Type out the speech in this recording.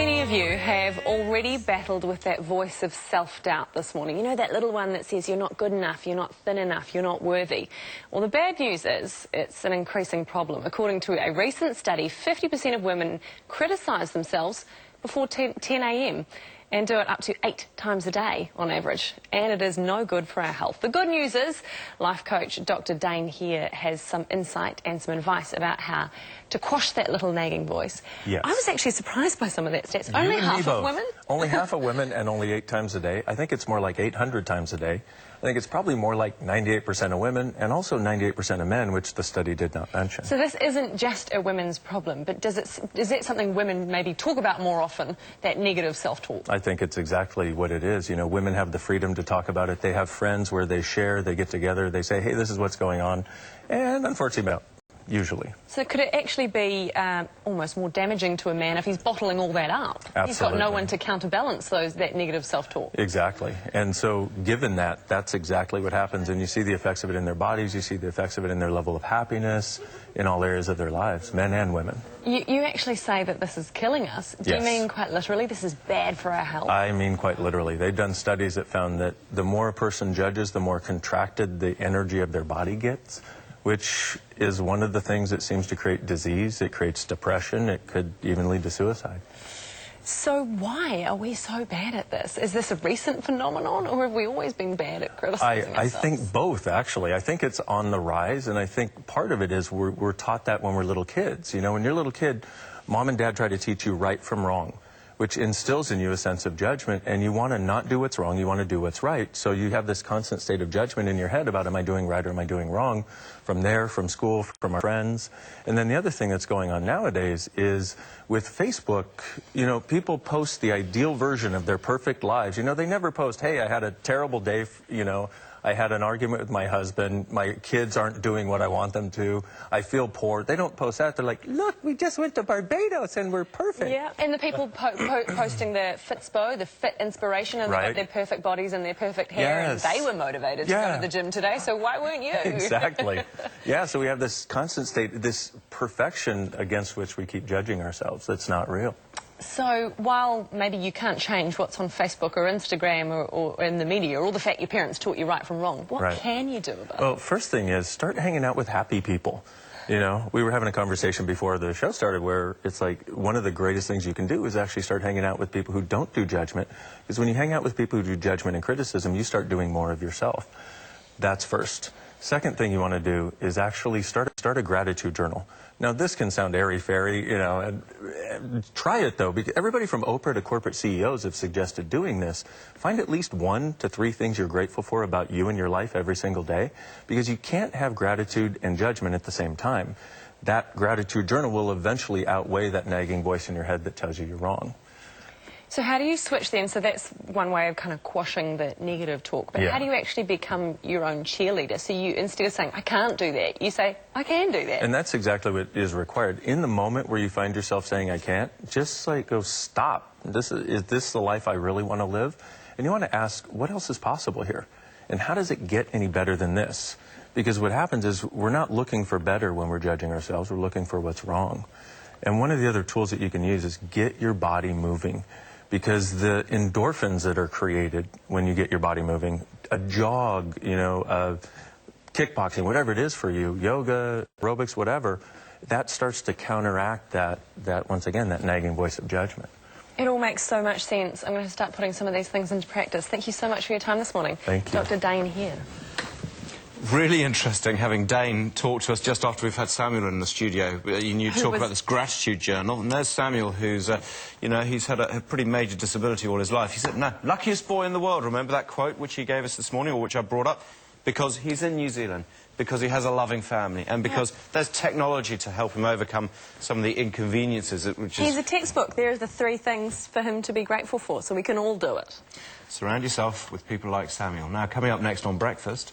many of you have already battled with that voice of self-doubt this morning? You know, that little one that says you're not good enough, you're not thin enough, you're not worthy. Well, the bad news is it's an increasing problem. According to a recent study, 50% of women criticise themselves before 10 a.m. and do it up to 8 times a day on average. And it is no good for our health. The good news is life coach Dr. Dain Heer has some insight and some advice about how to quash that little nagging voice. Yes. I was actually surprised by some of that stats. Only half of women? Only half of women and only 8 times a day. I think it's more like 800 times a day. I think it's probably more like 98% of women and also 98% of men, which the study did not mention. So this isn't just a women's problem, but is that something women maybe talk about more often, that negative self-talk? I think it's exactly what it is. You know, women have the freedom to talk about it. They have friends where they share, they get together, they say, hey, this is what's going on. And unfortunately, usually. So could it actually be almost more damaging to a man if he's bottling all that up? Absolutely. He's got no one to counterbalance that negative self-talk. Exactly. And so given that, that's exactly what happens. And you see the effects of it in their bodies, you see the effects of it in their level of happiness, in all areas of their lives, men and women. You actually say that this is killing us. Do Yes. you mean quite literally this is bad for our health? I mean quite literally. They've done studies that found that the more a person judges, the more contracted the energy of their body gets, which is one of the things that seems to create disease. It creates depression. It could even lead to suicide. So why are we so bad at this? Is this a recent phenomenon, or have we always been bad at criticizing I ourselves? think both, actually. I think it's on the rise, and I think part of it is we're taught that when we're little kids. You know, when you're a little kid, mom and dad try to teach you right from wrong, which instills in you a sense of judgment, and you want to not do what's wrong, you want to do what's right. So you have this constant state of judgment in your head about, am I doing right or am I doing wrong, from there, from school, from our friends. And then the other thing that's going on nowadays is with Facebook, you know, people post the ideal version of their perfect lives. You know, they never post, hey, I had a terrible day, you know, I had an argument with my husband, my kids aren't doing what I want them to, I feel poor. They don't post that. They're like, look, we just went to Barbados and we're perfect. Yeah, and the people posting the Fitspo, the fit inspiration, and they got their perfect bodies and their perfect hair, Yes. and they were motivated to go to the gym today, so why weren't you? Exactly. Yeah, so we have this constant state, this perfection against which we keep judging ourselves that's not real. So while maybe you can't change what's on Facebook or Instagram or in the media, or the fact your parents taught you right from wrong, what can you do about it? Well, first thing is start hanging out with happy people. You know, we were having a conversation before the show started where it's like one of the greatest things you can do is actually start hanging out with people who don't do judgment. Because when you hang out with people who do judgment and criticism, you start doing more of yourself. That's first. Second thing you want to do is actually start a gratitude journal. Now, this can sound airy-fairy, you know, and try it, though, because everybody from Oprah to corporate CEOs have suggested doing this. Find at least 1 to 3 things you're grateful for about you and your life every single day, because you can't have gratitude and judgment at the same time. That gratitude journal will eventually outweigh that nagging voice in your head that tells you you're wrong. So how do you switch then? So that's one way of kind of quashing the negative talk. But how do you actually become your own cheerleader? So you, instead of saying, I can't do that, you say, I can do that. And that's exactly what is required. In the moment where you find yourself saying, I can't, just like go, stop. Is this the life I really want to live? And you want to ask, what else is possible here? And how does it get any better than this? Because what happens is we're not looking for better when we're judging ourselves. We're looking for what's wrong. And one of the other tools that you can use is get your body moving. Because the endorphins that are created when you get your body moving, a jog, you know, kickboxing, whatever it is for you, yoga, aerobics, whatever, that starts to counteract that once again, that nagging voice of judgment. It all makes so much sense. I'm going to start putting some of these things into practice. Thank you so much for your time this morning. Thank you. Dr. Dain Heer. Really interesting having Dain talk to us just after we've had Samuel in the studio. You talk about this gratitude journal, and there's Samuel who's, you know, he's had a pretty major disability all his life. He said, no, luckiest boy in the world. Remember that quote which he gave us this morning, or which I brought up? Because he's in New Zealand, because he has a loving family, and because there's technology to help him overcome some of the inconveniences. He's a textbook. There are the 3 things for him to be grateful for, so we can all do it. Surround yourself with people like Samuel. Now, coming up next on Breakfast...